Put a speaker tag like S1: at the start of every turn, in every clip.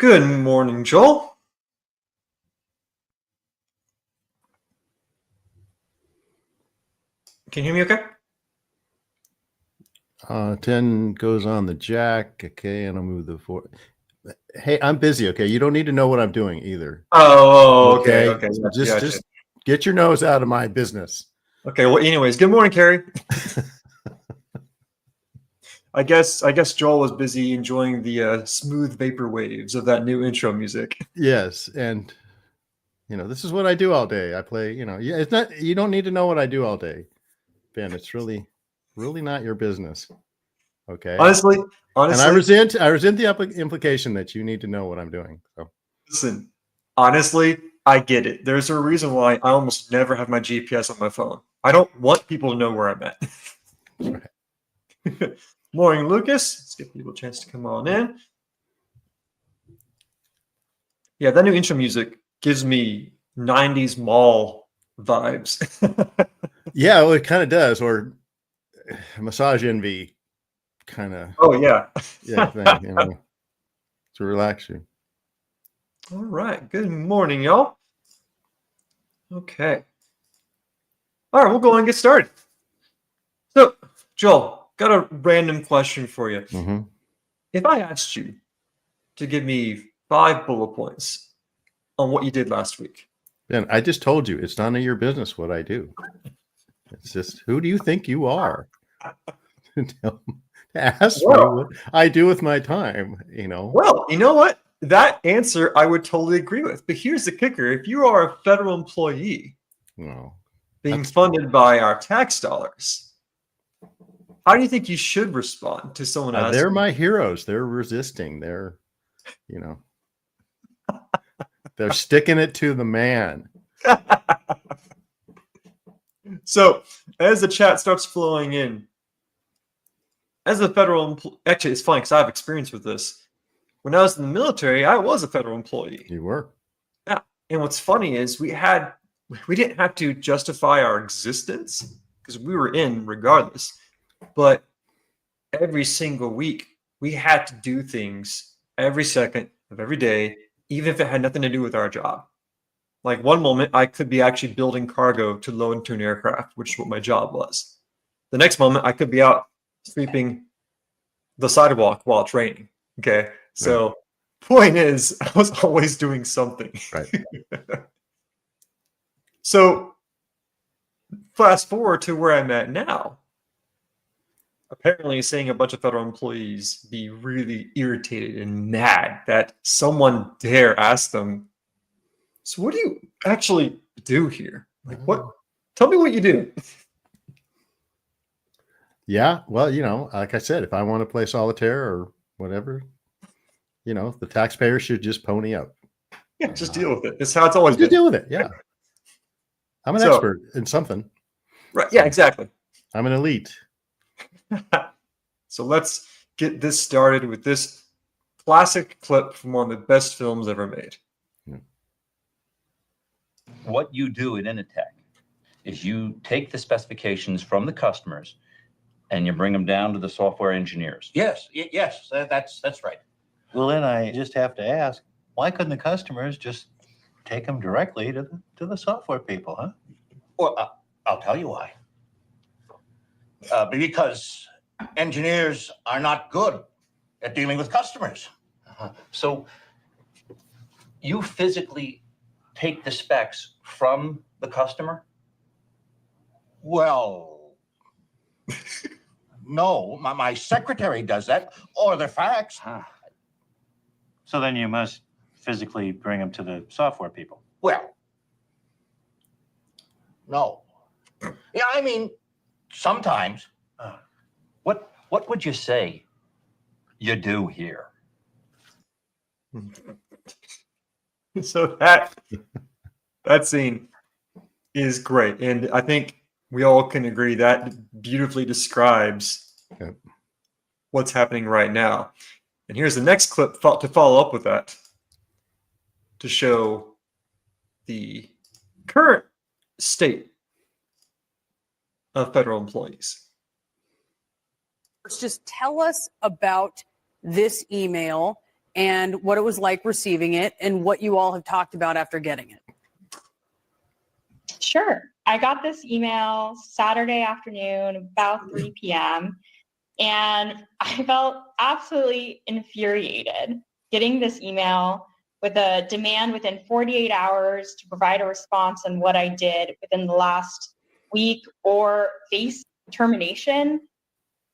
S1: Good morning, Joel. Can you hear me okay?
S2: 10 goes on the jack. Okay, and I'll move the 4. Hey, I'm busy. Okay, you don't need to know what I'm doing either.
S1: Okay.
S2: So just get your nose out of my business.
S1: Okay. Well, anyways, good morning, Carrie. I guess Joel was busy enjoying the smooth vapor waves of that new intro music.
S2: Yes, and this is what I do all day. I play. Yeah, it's not. You don't need to know what I do all day, Ben. It's really not your business. Okay.
S1: Honestly,
S2: and I resent the implication that you need to know what I'm doing. So
S1: listen, honestly, I get it. There's a reason why I almost never have my GPS on my phone. I don't want people to know where I'm at. Right. Morning, Lucas. Let's give people a chance to come on in. Yeah, that new intro music gives me 90s mall vibes.
S2: Yeah, well, it kind of does, or Massage Envy kind of.
S1: Oh, yeah.
S2: Yeah, thing, to relax you.
S1: All right. Good morning, y'all. Okay. All right, we'll go and get started. So, Joel, got a random question for you.
S2: Mm-hmm.
S1: If I asked you to give me 5 bullet points on what you did last week.
S2: Ben, I just told you it's none of your business what I do. It's just, who do you think you are? to ask me what I do with my time,
S1: Well, you know what? That answer I would totally agree with. But here's the kicker. If you are a federal employee being funded by our tax dollars, how do you think you should respond to someone asking?
S2: They're my heroes. They're resisting. They're, they're sticking it to the man.
S1: So as the chat starts flowing in, as a federal actually, it's funny because I have experience with this. When I was in the military, I was a federal employee.
S2: You were.
S1: Yeah. And what's funny is we didn't have to justify our existence because we were in regardless. But every single week, we had to do things every second of every day, even if it had nothing to do with our job. Like one moment, I could be actually building cargo to load into an aircraft, which is what my job was. The next moment, I could be out sweeping the sidewalk while it's raining. Okay. So point is, I was always doing something.
S2: Right.
S1: So fast forward to where I'm at now. Apparently seeing a bunch of federal employees be really irritated and mad that someone dare ask them, so what do you actually do here? Like what? Tell me what you do.
S2: Yeah, well, like I said, if I want to play solitaire or whatever, the taxpayer should just pony up.
S1: Yeah, just deal with it. It's how it's always been.
S2: Deal with it, yeah. I'm an expert in something.
S1: Right, yeah, exactly.
S2: I'm an elite.
S1: So let's get this started with this classic clip from one of the best films ever made.
S3: What you do at Initech is you take the specifications from the customers and you bring them down to the software engineers.
S4: Yes, that's right. Well, then I just have to ask, why couldn't the customers just take them directly to the software people, huh?
S3: Well, I'll tell you why.
S4: Because engineers are not good at dealing with customers.
S3: So you physically take the specs from the customer?
S4: Well, no, my secretary does that, or the fax.
S5: So then you must physically bring them to the software people.
S4: Well, no. Yeah, I mean, sometimes.
S3: What would you say you do here?
S1: So that scene is great. And I think we all can agree that beautifully describes what's happening right now. And here's the next clip to follow up with that, to show the current state of federal employees.
S6: Just tell us about this email and what it was like receiving it and what you all have talked about after getting it.
S7: Sure. I got this email Saturday afternoon, about 3 p.m., and I felt absolutely infuriated getting this email with a demand within 48 hours to provide a response on what I did within the last week or face termination.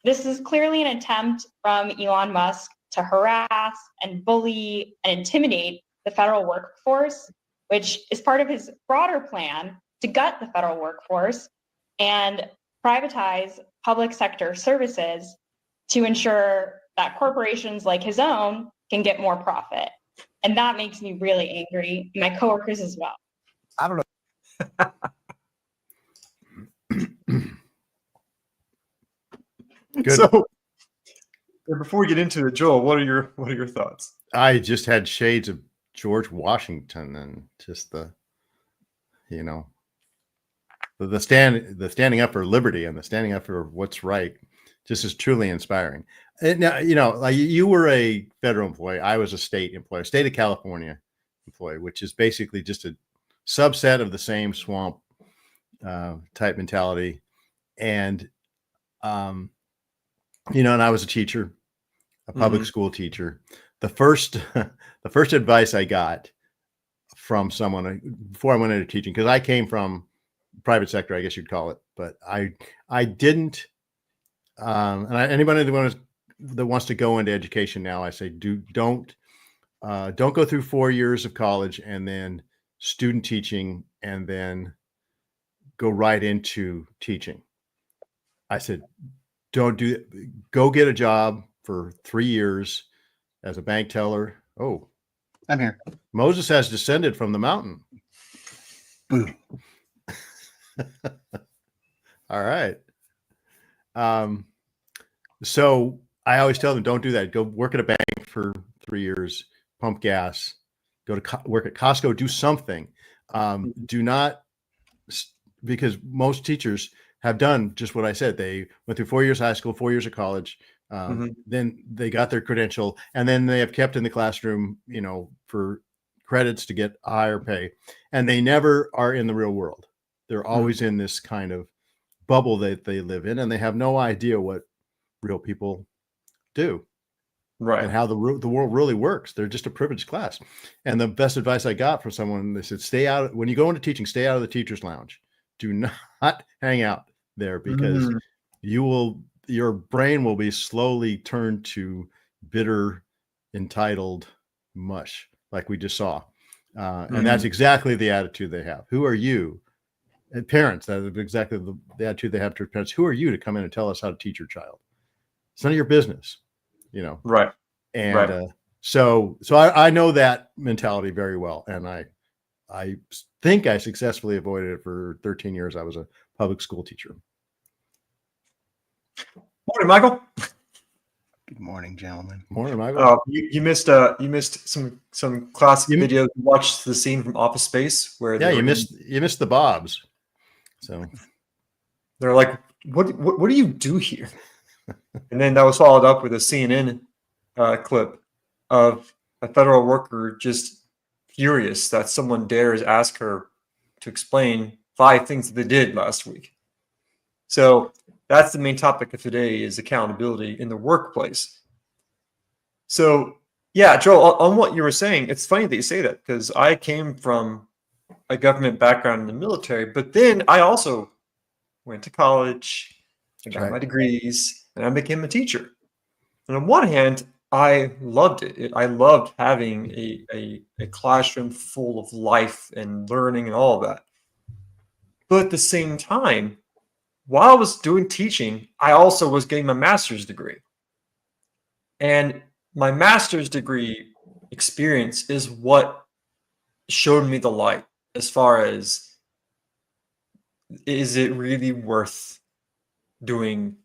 S7: This is clearly an attempt from Elon Musk to harass and bully and intimidate the federal workforce, which is part of his broader plan to gut the federal workforce and privatize public sector services to ensure that corporations like his own can get more profit. And that makes me really angry, and my coworkers as well.
S1: I don't know.
S2: Good.
S1: So, before we get into it, Joel, what are your thoughts?
S2: I just had shades of George Washington and just the standing up for liberty and the standing up for what's right just is truly inspiring. And now, like you were a federal employee, I was a state employee, state of California employee, which is basically just a subset of the same swamp type mentality. And and I was a teacher, a public school teacher. The first advice I got from someone before I went into teaching, because I came from private sector, I guess you'd call it, but I didn't. Anybody that wants to go into education now, I say don't go through 4 years of college and then student teaching and then go right into teaching. I said, don't do it. Go get a job for 3 years as a bank teller. Oh,
S8: I'm here.
S2: Moses has descended from the mountain.
S8: Boom.
S2: All right. So I always tell them, don't do that. Go work at a bank for 3 years, pump gas, go to work at Costco, do something. Do not, because most teachers have done just what I said. They went through 4 years of high school, 4 years of college. Then they got their credential, and then they have kept in the classroom, for credits to get higher pay, and they never are in the real world. They're always in this kind of bubble that they live in, and they have no idea what real people do,
S1: Right.
S2: and how the world really works. They're just a privileged class. And the best advice I got from someone, they said, stay out when you go into teaching, stay out of the teacher's lounge. Do not hang out there, because your brain will be slowly turned to bitter, entitled mush, like we just saw. And that's exactly the attitude they have. Who are you? And parents, that is exactly the attitude they have to parents. Who are you to come in and tell us how to teach your child? It's none of your business,
S1: Right.
S2: And
S1: Right.
S2: So I know that mentality very well, and I think I successfully avoided it for 13 years. I was a public school teacher.
S1: Morning, Michael.
S8: Good morning, gentlemen.
S2: Morning, Michael.
S1: You missed some classic videos. You watched the scene from Office Space where
S2: You missed the Bobs. So
S1: they're like, what do you do here? And then that was followed up with a CNN clip of a federal worker just furious that someone dares ask her to explain 5 things that they did last week. So that's the main topic of today, is accountability in the workplace. So yeah, Joel, on what you were saying, it's funny that you say that, because I came from a government background in the military, but then I also went to college, I got my degrees, and I became a teacher. And on one hand, I loved it. I loved having a classroom full of life and learning and all of that. But at the same time, while I was doing teaching, I also was getting my master's degree. And my master's degree experience is what showed me the light as far as, is it really worth doing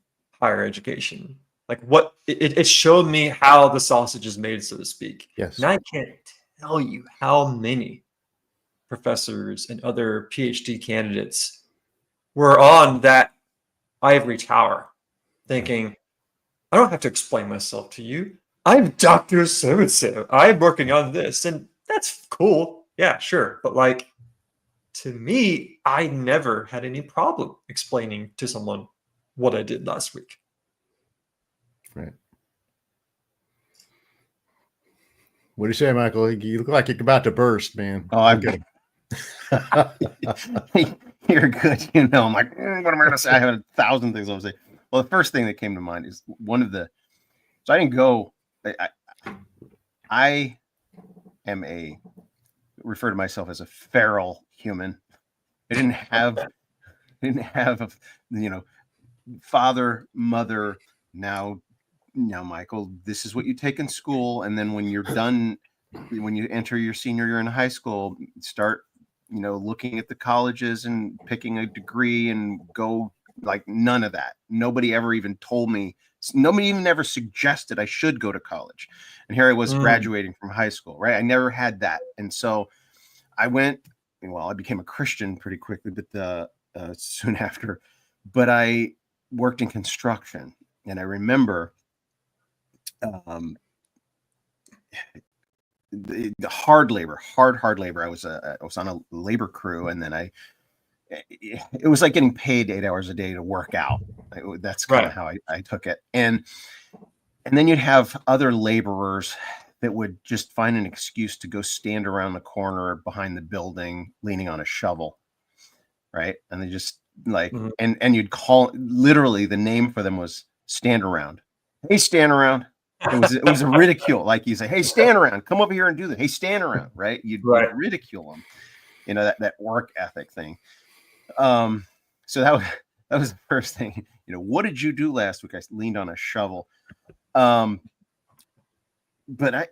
S1: higher education? Like, what it showed me how the sausage is made, so to speak.
S2: Yes.
S1: And I can't tell you how many professors and other PhD candidates were on that ivory tower thinking, I don't have to explain myself to you. I'm Dr. So-and-so. I'm working on this. And that's cool. Yeah, sure. But like, to me, I never had any problem explaining to someone what I did last week.
S2: Right. What do you say, Michael? You look like you're about to burst, man.
S8: Oh, I'm
S2: Okay.
S8: good. You're good. You know, I'm like, what am I going to say? I have 1,000 things I want to say. Well, the first thing that came to mind is one of the. So I didn't go. I am refer to myself as a feral human. I didn't have, you know, father, mother. Now, Michael, this is what you take in school, and then when you're done, when you enter your senior year in high school, start, looking at the colleges and picking a degree and go. Like, none of that. Nobody ever even told me. Nobody even ever suggested I should go to college. And here I was graduating from high school, right? I never had that. And so I went, well, I became a Christian pretty quickly, but soon after. But I worked in construction, and I remember the hard labor. I was on a labor crew, and then it was like getting paid 8 hours a day to work out. That's kind of how I took it. And then you'd have other laborers that would just find an excuse to go stand around the corner behind the building, leaning on a shovel. Right. And they just like, and you'd call, literally the name for them was stand around. Hey, stand around. It was a ridicule. Like, you say, hey, stand around, come over here and do that. Hey, stand around. Right. You'd ridicule them, that work ethic thing. So that was the first thing. What did you do last week? I leaned on a shovel. But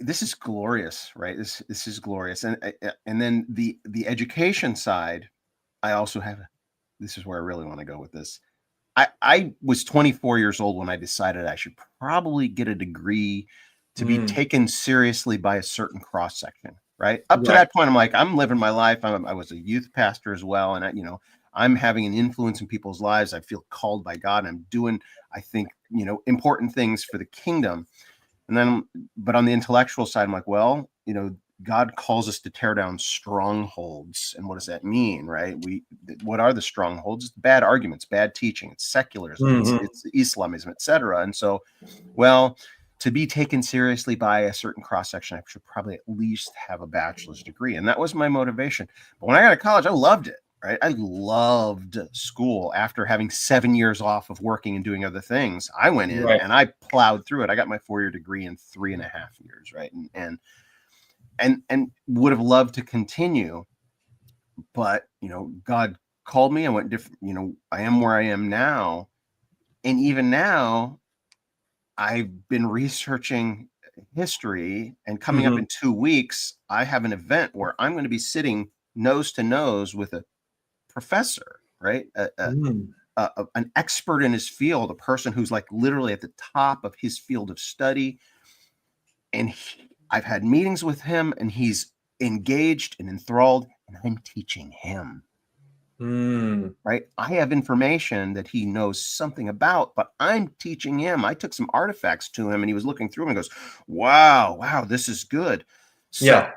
S8: this is glorious, right? This is glorious. And then the education side, I also have. This is where I really want to go with this. I was 24 years old when I decided I should probably get a degree to be taken seriously by a certain cross section. Right up to that point, I'm like, I'm living my life. I was a youth pastor as well, and I'm having an influence in people's lives. I feel called by God. I'm doing, I think, important things for the kingdom. And then, but on the intellectual side, I'm like, well, God calls us to tear down strongholds. And what does that mean, right? What are the strongholds? It's bad arguments, bad teaching. It's secularism, it's Islamism, etc. And so, well, to be taken seriously by a certain cross-section, I should probably at least have a bachelor's degree. And that was my motivation. But when I got to college, I loved it. Right. I loved school. After having 7 years off of working and doing other things, I went in and I plowed through it. I got my 4-year degree in 3.5 years. Right. And would have loved to continue. But, God called me. I went different. I am where I am now. And even now, I've been researching history, and coming up in 2 weeks, I have an event where I'm going to be sitting nose to nose with a professor, right? An expert in his field, a person who's like literally at the top of his field of study. And I've had meetings with him, and he's engaged and enthralled, and I'm teaching him. Right? I have information that he knows something about, but I'm teaching him. I took some artifacts to him, and he was looking through them and goes, wow, this is good. So,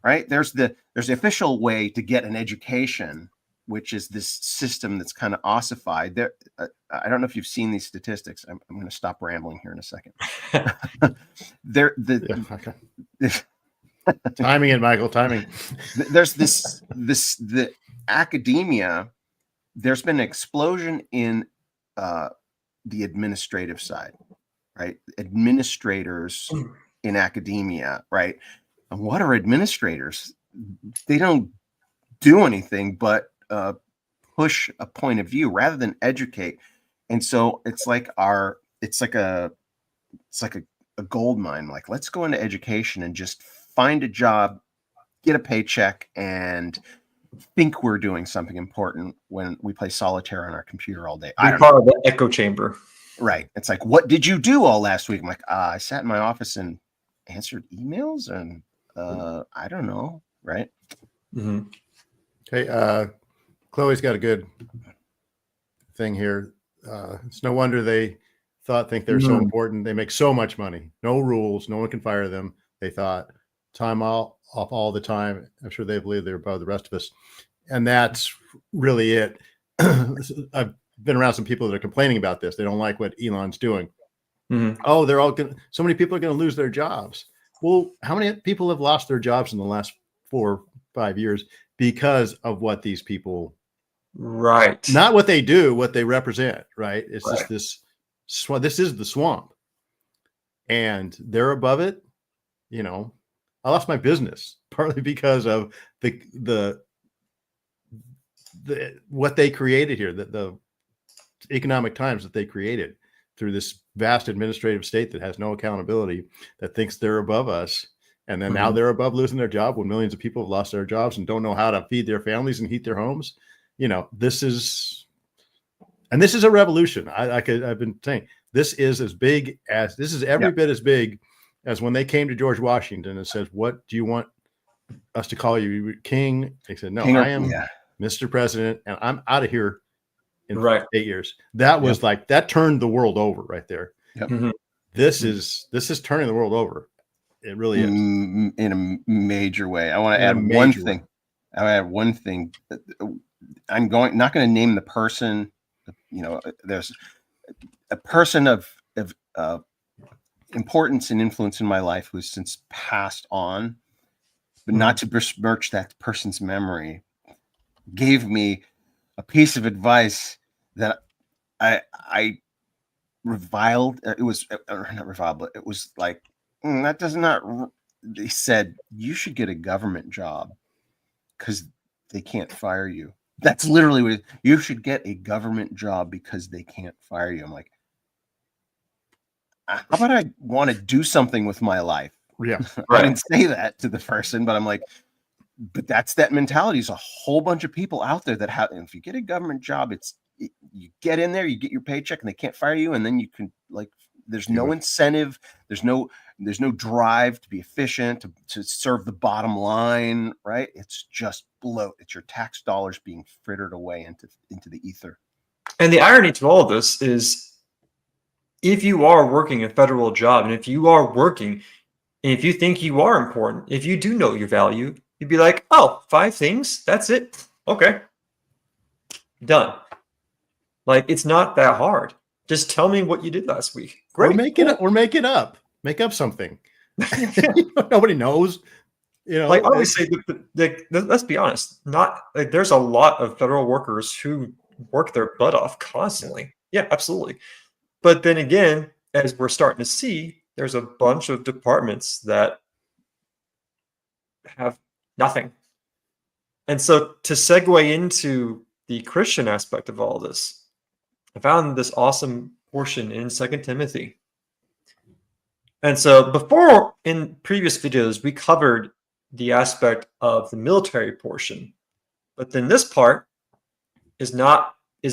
S8: right? There's the official way to get an education, which is this system that's kind of ossified. There, I don't know if you've seen these statistics. I'm going to stop rambling here in a second.
S2: Timing it, Michael. Timing.
S8: There's the academia. There's been an explosion in the administrative side, right? Administrators in academia, right? And what are administrators? They don't do anything but push a point of view rather than educate. And so it's like a gold mine. Like, let's go into education and just find a job, get a paycheck, and think we're doing something important when we play solitaire on our computer all day.
S1: We call it the echo chamber.
S8: Right. It's like, what did you do all last week? I'm like, I sat in my office and answered emails, and I don't know. Right.
S2: Hey, Chloe's got a good thing here. It's no wonder they think they're so
S1: Mm.
S2: important. They make so much money. No rules. No one can fire them. They thought time off all the time. I'm sure they believe they're above the rest of us. And that's really it. I've been around some people that are complaining about this. They don't like what Elon's doing.
S1: Mhm.
S2: Oh, they're all going to, so many people are going to lose their jobs. Well, how many people have lost their jobs in the last 4 or 5 years because of what these people,
S1: Right.
S2: not what they do, what they represent, right? It's
S1: Right.
S2: just this is the swamp, and they're above it. You know, I lost my business partly because of the what they created here, the economic times that they created through this vast administrative state that has no accountability, that thinks they're above us. And then now
S1: Mhm.
S2: they're above losing their job when millions of people have lost their jobs and don't know how to feed their families and heat their homes. You know, this is a revolution. I've been saying this is every bit as big as when they came to George Washington and says, "What do you want us to call you, King?" They said, "No,
S8: King or-
S2: I am
S8: yeah.
S2: Mr. President, and I'm out of here in
S1: Right.
S2: 8 years." That was like, that turned the world over right there.
S8: Yep.
S1: Mhm.
S2: This is turning the world over. It really is.
S8: In a major way. I want to
S2: In a
S8: add one
S2: major way.
S8: thing. I want to add one thing. I'm not going to name the person. You know, there's a person of importance and influence in my life who's since passed on, but not to besmirch that person's memory, gave me a piece of advice that I reviled. It was not reviled, but it was like, that does not. They said you should get a government job because they can't fire you. That's literally what you should get a government job because they can't fire you. I'm like, how about I want to do something with my life?
S2: Yeah.
S8: I didn't say that to the person, but I'm like, but that's that mentality. There's a whole bunch of people out there that have, and if you get a government job, you get in there, you get your paycheck, and they can't fire you, and then you can, like, there's no incentive, there's no drive to be efficient, to serve the bottom line, right? It's just bloat. It's your tax dollars being frittered away into the ether.
S1: And the irony to all of this is, if you are working a federal job, and if you are working, and if you think you are important, if you do know your value, you'd be like, oh, 5 things? That's it? Okay. Done. Like, it's not that hard. Just tell me what you did last week. Great.
S2: Or make it up. Make up something. Nobody knows. You know,
S1: Like, obviously, let's be honest. Not like there's a lot of federal workers who work their butt off constantly. Yeah, absolutely. But then again, as we're starting to see, there's a bunch of departments that have nothing. And so, to segue into the Christian aspect of all this, I found this awesome portion in 2 Timothy. And so, before, in previous videos, we covered the aspect of the military portion. But then this part is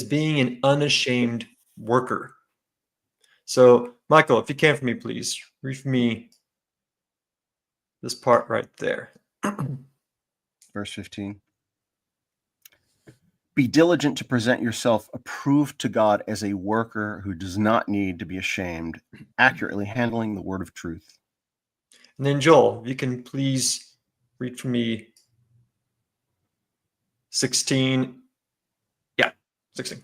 S1: being an unashamed worker. So, Michael, if you can for me, please read for me this part right there.
S8: Verse 15. Be diligent to present yourself approved to God as a worker who does not need to be ashamed, accurately handling the word of truth.
S1: And then, Joel, if you can please read for me 16. Yeah, 16.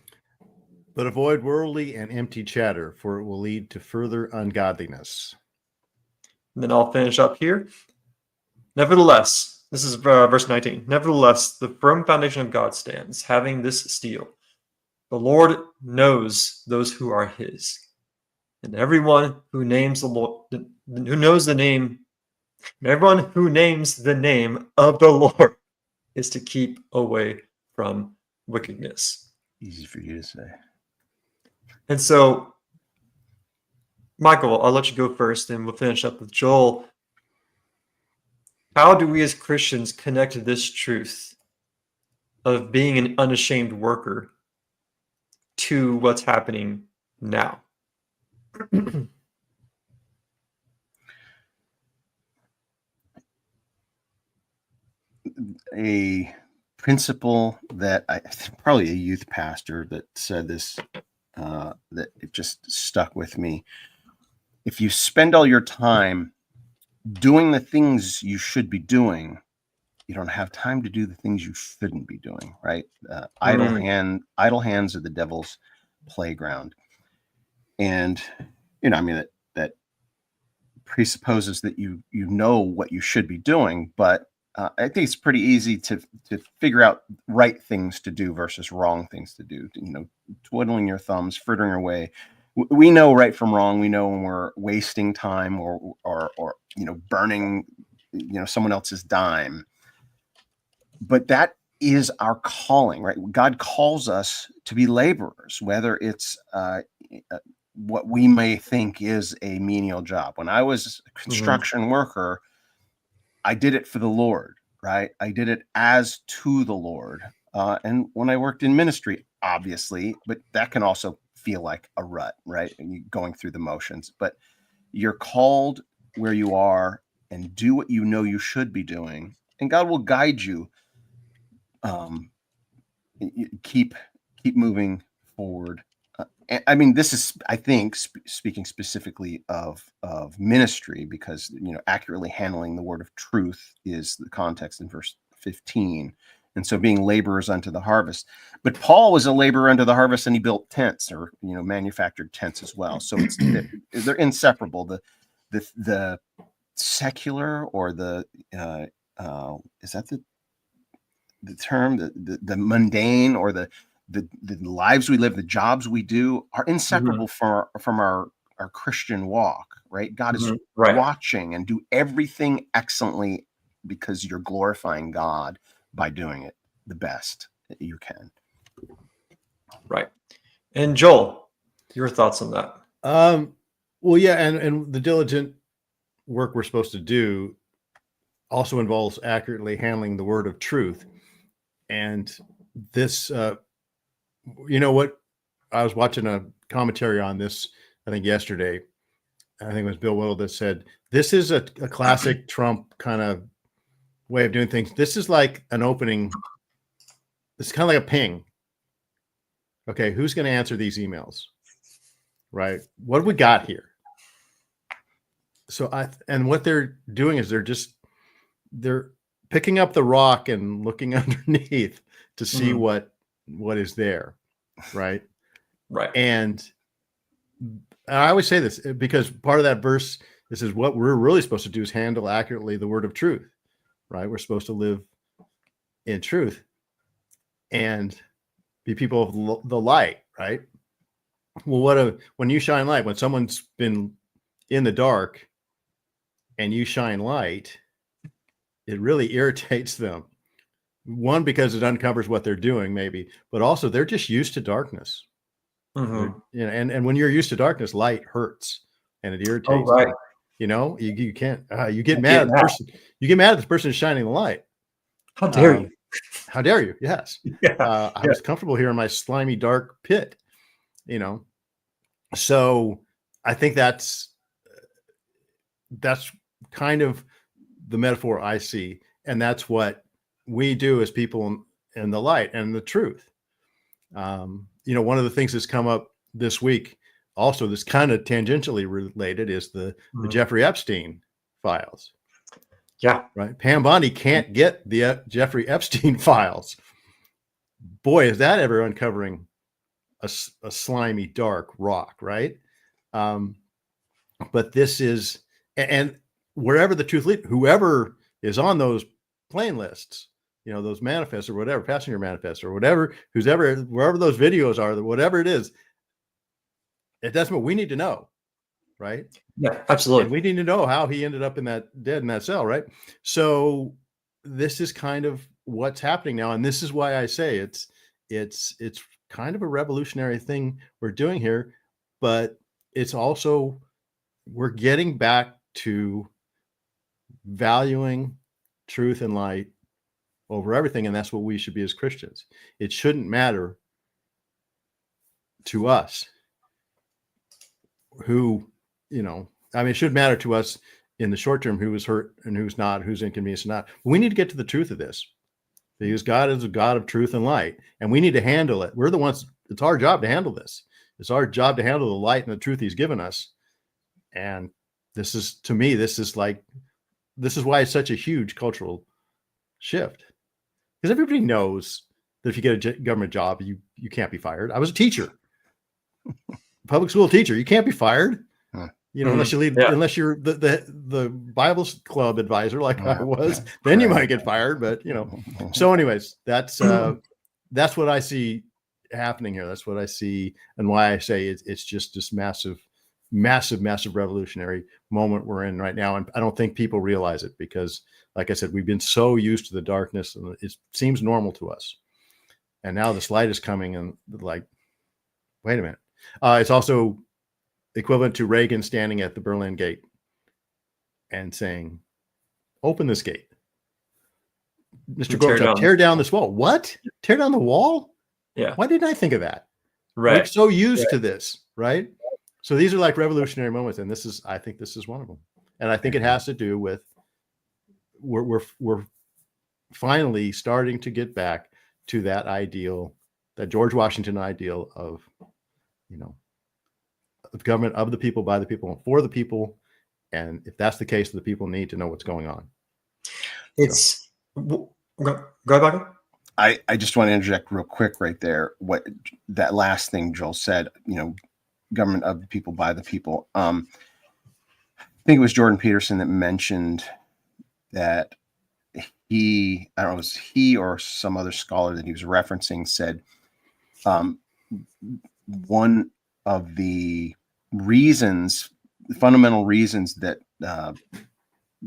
S2: But avoid worldly and empty chatter, for it will lead to further ungodliness.
S1: And then I'll finish up here. Nevertheless, this is verse 19. Nevertheless, the firm foundation of God stands, having this seal. The Lord knows those who are his. And everyone who names the Lord, who knows the name, everyone who names the name of the Lord is to keep away from wickedness.
S8: Easy for you to say.
S1: And so, Michael, I'll let you go first, and we'll finish up with Joel. How do we as Christians connect this truth of being an unashamed worker to what's happening now?
S8: A principle that probably a youth pastor that said this that it just stuck with me. If you spend all your time doing the things you should be doing, you don't have time to do the things you shouldn't be doing, right? Idle hands are the devil's playground. And, I mean, that presupposes that you know what you should be doing, but I think it's pretty easy to figure out right things to do versus wrong things to do. Twiddling your thumbs, frittering away. We know right from wrong. We know when we're wasting time or burning someone else's dime. But that is our calling, right? God calls us to be laborers, whether it's what we may think is a menial job. When I was a construction worker, I did it for the Lord, right? I did it as to the Lord. And when I worked in ministry, obviously, but that can also feel like a rut, right? And you going through the motions, but you're called where you are and do what you know you should be doing. And God will guide you. Keep moving forward. I mean, this is, I think, speaking specifically of ministry, because accurately handling the word of truth is the context in verse 15, and so being laborers unto the harvest. But Paul was a laborer unto the harvest, and he built tents, or manufactured tents as well. So they're inseparable. The secular, or the is that the term, the mundane, or the lives we live, the jobs we do, are inseparable from our Christian walk, right? God is watching, and do everything excellently because you're glorifying God by doing it the best that you can.
S1: Right. And Joel, your thoughts on that?
S2: Well, yeah, and the diligent work we're supposed to do also involves accurately handling the word of truth. And this, what, I was watching a commentary on this, I think yesterday. I think it was Bill Whittle that said, this is a classic Trump kind of way of doing things. This is like an opening. It's kind of like a ping. Okay, who's going to answer these emails? Right? What have we got here? So and what they're doing is they're picking up the rock and looking underneath to see what is there. Right.
S1: Right.
S2: And I always say this because part of that verse, this is what we're really supposed to do, is handle accurately the word of truth, right? We're supposed to live in truth and be people of the light, right? Well, when you shine light, when someone's been in the dark and you shine light, it really irritates them. One, because it uncovers what they're doing, maybe, but also they're just used to darkness. And when you're used to darkness, light hurts and it irritates.
S1: Oh, right.
S2: You can't. You get mad at the person. You get mad at the person who's shining the light.
S1: How dare you?
S2: How dare you? Yes. I was comfortable here in my slimy, dark pit. So I think that's kind of the metaphor I see, and that's what we do as people in the light and the truth. One of the things that's come up this week, also that's kind of tangentially related, is the Jeffrey Epstein files.
S1: Yeah.
S2: Right. Pam Bondi can't get the Jeffrey Epstein files. Boy, is that ever uncovering a slimy, dark rock, right? But this is, and wherever the truth leads, whoever is on those plane lists, those manifests or whatever, passenger manifests or whatever, wherever those videos are, whatever it is, that's what we need to know, right?
S1: Yeah, absolutely.
S2: And we need to know how he ended up dead in that cell, right? So this is kind of what's happening now, and this is why I say it's kind of a revolutionary thing we're doing here, but it's also, we're getting back to valuing truth and light over everything, and that's what we should be as Christians. It shouldn't matter to us who, it should matter to us in the short term who was hurt and who's not, who's inconvenienced and not. We need to get to the truth of this, because God is a God of truth and light, and we need to handle it. We're the ones, it's our job to handle this. It's our job to handle the light and the truth he's given us. And this is, to me, this is why it's such a huge cultural shift. Because everybody knows that if you get a government job, you can't be fired. I was a teacher, public school teacher. You can't be fired. You know, unless you lead, unless you're the Bible club advisor like I was, then you might get fired. But you know, so anyways, that's what I see happening here. That's what I see, and why I say it's just this massive revolutionary moment we're in right now. And I don't think people realize it because, like I said, we've been so used to the darkness, and it seems normal to us. And now this light is coming, and like, wait a minute. It's also equivalent to Reagan standing at the Berlin Gate and saying, "Open this gate." Mr. Gorbachev, tear down this wall. What? Tear down the wall?
S1: Yeah.
S2: Why didn't I think of that?
S1: Right.
S2: We're so used to this, right? So these are like revolutionary moments, and I think this is one of them. And I think it has to do with we're finally starting to get back to that ideal, that George Washington ideal of, you know, of government of the people, by the people, and for the people. And if that's the case, the people need to know what's going on.
S1: It's go ahead.
S8: I just want to interject real quick right there. What that last thing Joel said, you know, government of the people, by the people. I think it was Jordan Peterson that mentioned that I don't know, it was he or some other scholar that he was referencing said one of the fundamental reasons that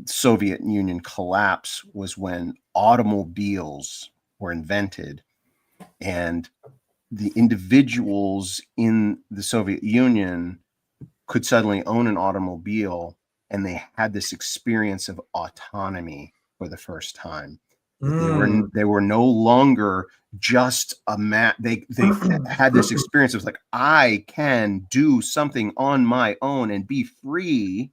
S8: Soviet Union collapse was when automobiles were invented, and the individuals in the Soviet Union could suddenly own an automobile, and they had this experience of autonomy for the first time. They were no longer just they had this experience of like, I can do something on my own and be free.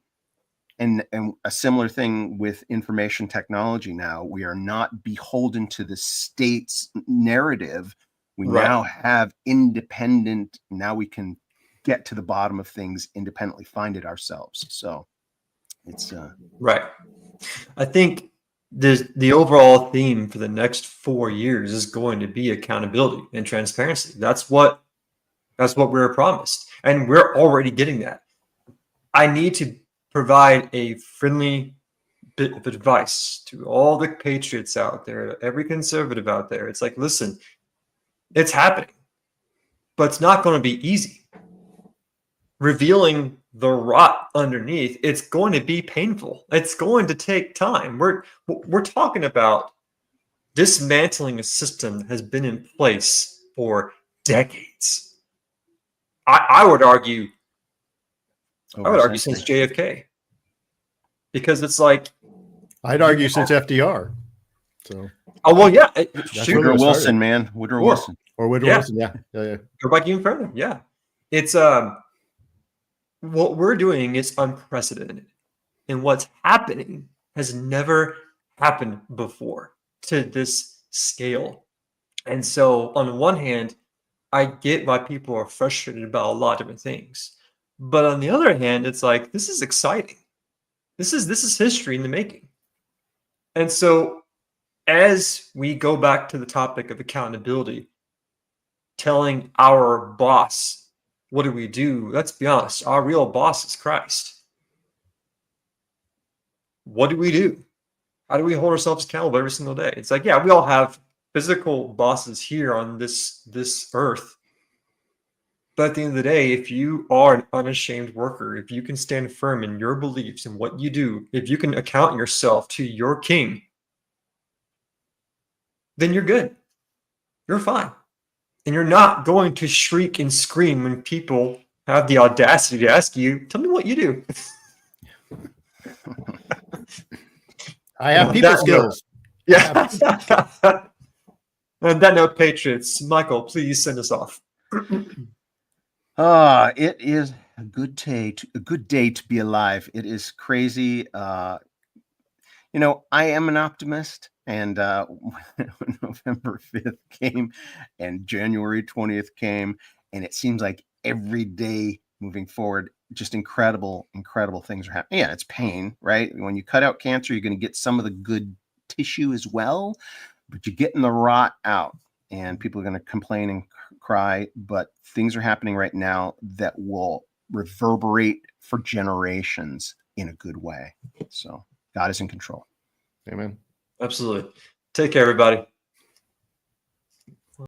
S8: And a similar thing with information technology now. We are not beholden to the state's narrative. We now have independent, now we can get to the bottom of things independently, find it ourselves. So it's
S1: right. I think the overall theme for the next 4 years is going to be accountability and transparency. That's what we're promised, and we're already getting that. I need to provide a friendly bit of advice to all the patriots out there, every conservative out there. It's like, listen, it's happening, but it's not going to be easy. Revealing the rot underneath, it's going to be painful. It's going to take time. We're talking about dismantling a system that has been in place for decades. I would argue since JFK, because it's like,
S2: I'd argue since FDR. So,
S1: oh well, yeah,
S8: Woodrow Wilson, man, Woodrow Wilson,
S2: or Woodrow Wilson, yeah.
S1: Go back even further, yeah. It's what we're doing is unprecedented, and what's happening has never happened before to this scale. And so, on one hand, I get why people are frustrated about a lot of different things. But on the other hand, it's like, this is exciting. This is history in the making. And so as we go back to the topic of accountability, telling our boss, what do we do? Let's be honest, our real boss is Christ. What do we do? How do we hold ourselves accountable every single day? It's like, yeah, we all have physical bosses here on this earth. But at the end of the day, if you are an unashamed worker, if you can stand firm in your beliefs and what you do, if you can account yourself to your king, then you're good. You're fine. And you're not going to shriek and scream when people have the audacity to ask you, tell me what you do.
S2: I have people skills.
S1: Yeah. On that note, Patriots, Michael, please send us off.
S8: It is a good day to be alive. It is crazy. You know, I am an optimist, and when November 5th came and January 20th came, and it seems like every day moving forward, just incredible things are happening. Yeah, it's pain, right? When you cut out cancer, you're going to get some of the good tissue as well, but you're getting the rot out, and people are going to complain and cry. But things are happening right now that will reverberate for generations in a good way. So God is in control.
S2: Amen.
S1: Absolutely. Take care, everybody.